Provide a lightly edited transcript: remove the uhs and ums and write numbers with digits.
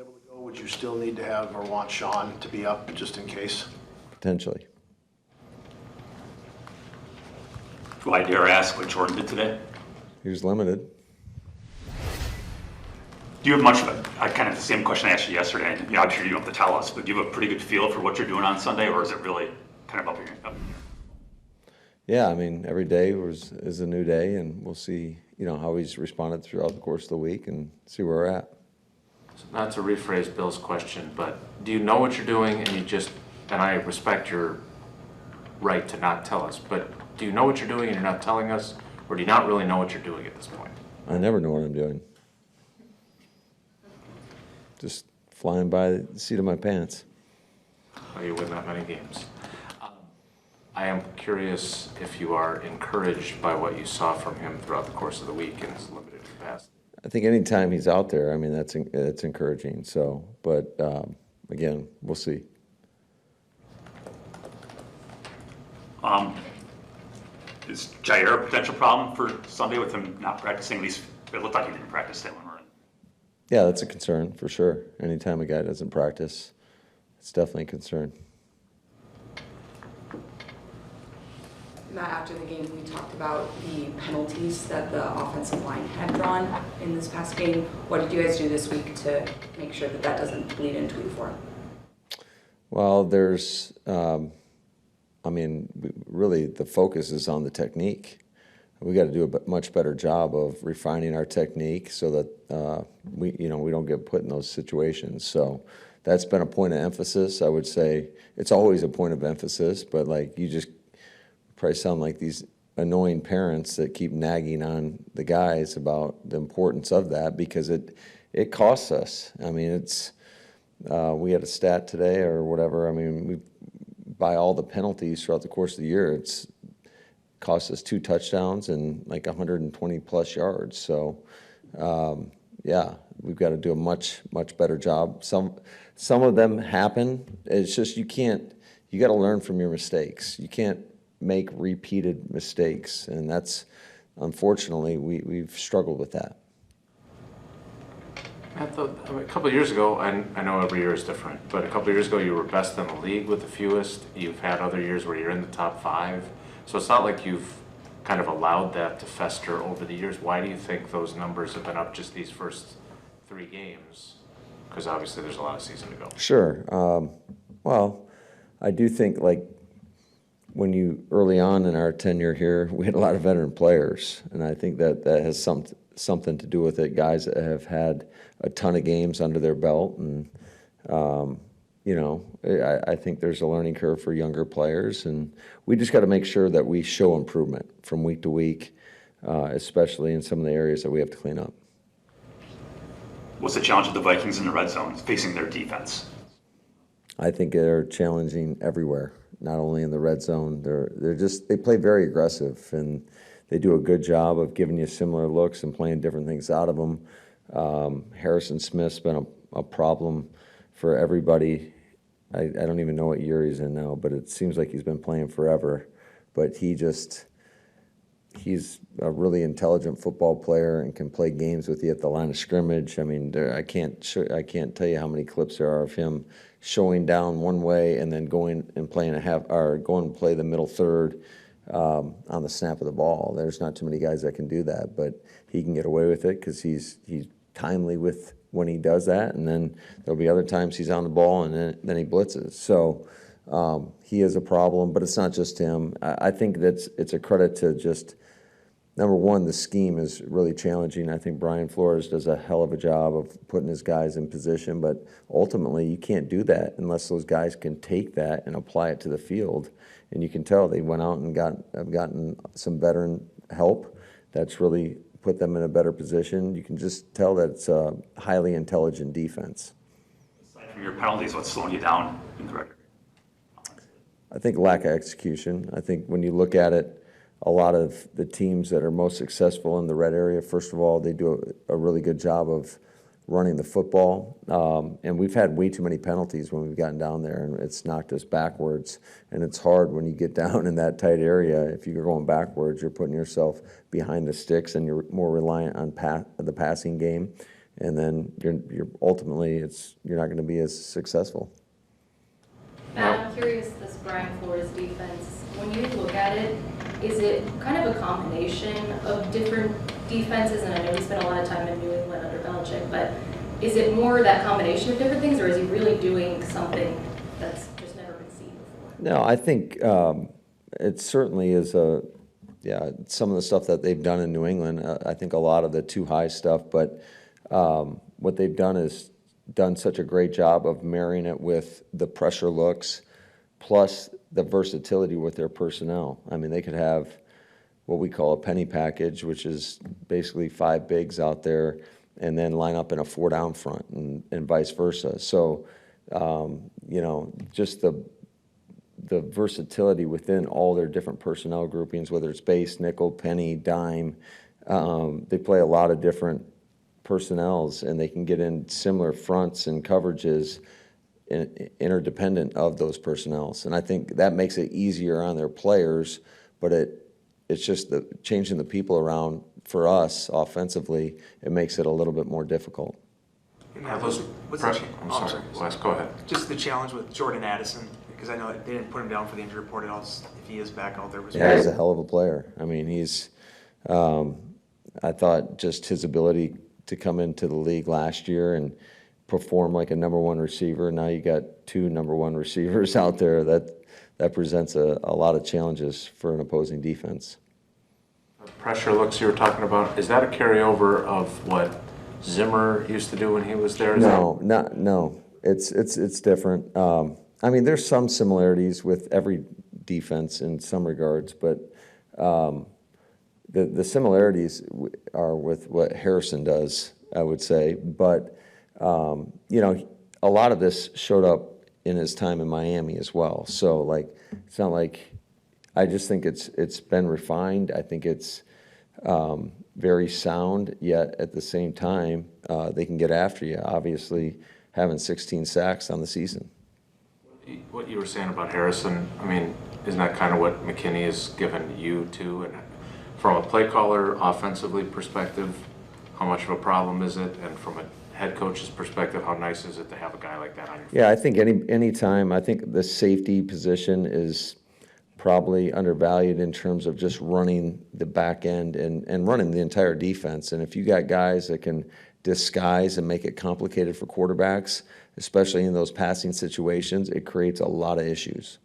able to go, would you still need to have or want Sean to be up just in case? Potentially. Do I dare ask what Jordan did today? He was limited. Do you have much of a kind of the same question I asked you yesterday? And, I'm sure you don't have to tell us, but do you have a pretty good feel for what you're doing on Sunday, or is it really kind of up in your? Yeah, I mean, every day is a new day, and we'll see, how he's responded throughout the course of the week and see where we're at. So not to rephrase Bill's question, but do you know what you're doing and and I respect your right to not tell us, but do you know what you're doing and you're not telling us, or do you not really know what you're doing at this point? I never know what I'm doing. Just flying by the seat of my pants. Oh, you win that many games. I am curious if you are encouraged by what you saw from him throughout the course of the week in his limited capacity. I think anytime he's out there, I mean, that's encouraging. So, but again, we'll see. Is Jair a potential problem for Sunday with him not practicing? At least it looked like he didn't practice that when we're in. Yeah, that's a concern for sure. Anytime a guy doesn't practice, it's definitely a concern. Matt, after the game, we talked about the penalties that the offensive line had drawn in this past game. What did you guys do this week to make sure that that doesn't bleed into week 4? Well, really the focus is on the technique. We got to do a much better job of refining our technique so that we don't get put in those situations. So that's been a point of emphasis. I would say it's always a point of emphasis, but you just probably sound like these annoying parents that keep nagging on the guys about the importance of that, because it costs us. I mean, we had a stat today or whatever. I mean, by all the penalties throughout the course of the year, it's cost us 2 touchdowns and 120 plus yards. So, yeah, we've got to do a much better job. Some of them happen. It's just you got to learn from your mistakes. You can't make repeated mistakes, and that's unfortunately we've struggled with that. A couple of years ago, I know every year is different, but a couple of years ago you were best in the league with the fewest. You've had other years where you're in the top 5, so it's not like you've kind of allowed that to fester over the years. Why do you think those numbers have been up just these first 3 games? Because obviously there's a lot of season to go. Sure. Well, I do think when early on in our tenure here, we had a lot of veteran players, and I think that has something to do with it. Guys that have had a ton of games under their belt, and I think there's a learning curve for younger players, and we just got to make sure that we show improvement from week to week, especially in some of the areas that we have to clean up. What's the challenge of the Vikings in the red zone facing their defense? I think they're challenging everywhere, not only in the red zone. They play very aggressive, and they do a good job of giving you similar looks and playing different things out of them. Harrison Smith's been a problem for everybody. I don't even know what year he's in now, but it seems like he's been playing forever. But he's a really intelligent football player and can play games with you at the line of scrimmage. I mean, I can't tell you how many clips there are of him showing down one way and then going and play the middle third on the snap of the ball. There's not too many guys that can do that, but he can get away with it because he's timely with when he does that, and then there'll be other times he's on the ball and then he blitzes. So he is a problem, but it's not just him. I think it's a credit to just, number one, the scheme is really challenging. I think Brian Flores does a hell of a job of putting his guys in position, but ultimately you can't do that unless those guys can take that and apply it to the field. And you can tell they went out and have gotten some veteran help that's really put them in a better position. You can just tell that it's a highly intelligent defense. Aside from your penalties, what's slowing you down in the record? I think lack of execution. I think when you look at it, a lot of the teams that are most successful in the red area, first of all, they do a really good job of running the football. And we've had way too many penalties when we've gotten down there, and it's knocked us backwards. And it's hard when you get down in that tight area. If you're going backwards, you're putting yourself behind the sticks, and you're more reliant on the passing game. and then you're ultimately you're not going to be as successful. Matt, I'm curious, this Brian Flores defense, when you look at it, is it kind of a combination of different defenses? And I know he spent a lot of time in New England under Belichick, but is it more that combination of different things, or is he really doing something that's just never been seen before? No, I think it certainly is some of the stuff that they've done in New England, I think a lot of the too high stuff, but what they've done is done such a great job of marrying it with the pressure looks, plus the versatility with their personnel. I mean, they could have what we call a penny package, which is basically 5 bigs out there, and then line up in a 4-down front, and vice versa. So, just the versatility within all their different personnel groupings, whether it's base, nickel, penny, dime, they play a lot of different personnels, and they can get in similar fronts and coverages interdependent of those personnels. And I think that makes it easier on their players, but it's just changing the people around for us offensively, it makes it a little bit more difficult. I'm sorry, Wes, go ahead. Just the challenge with Jordan Addison, because I know they didn't put him down for the injury report at all. Just if he is back out there, Yeah, he's a hell of a player. I mean, I thought just his ability to come into the league last year and perform like a number 1 receiver. Now you got 2 number 1 receivers out there. That presents a lot of challenges for an opposing defense. Pressure looks you were talking about, is that a carryover of what Zimmer used to do when he was there? No. It's different. I mean, there's some similarities with every defense in some regards, but the similarities are with what Harrison does, I would say. But a lot of this showed up in his time in Miami as well. So it's not like, I just think it's been refined. I think it's very sound, yet at the same time, they can get after you, obviously having 16 sacks on the season. What you were saying about Harrison, I mean, isn't that kind of what McKinney has given you too? And from a play caller offensively perspective, how much of a problem is it? And from a head coach's perspective, how nice is it to have a guy like that on your field? Yeah, I think any time, I think the safety position is probably undervalued in terms of just running the back end and running the entire defense. And if you got guys that can disguise and make it complicated for quarterbacks, especially in those passing situations, it creates a lot of issues.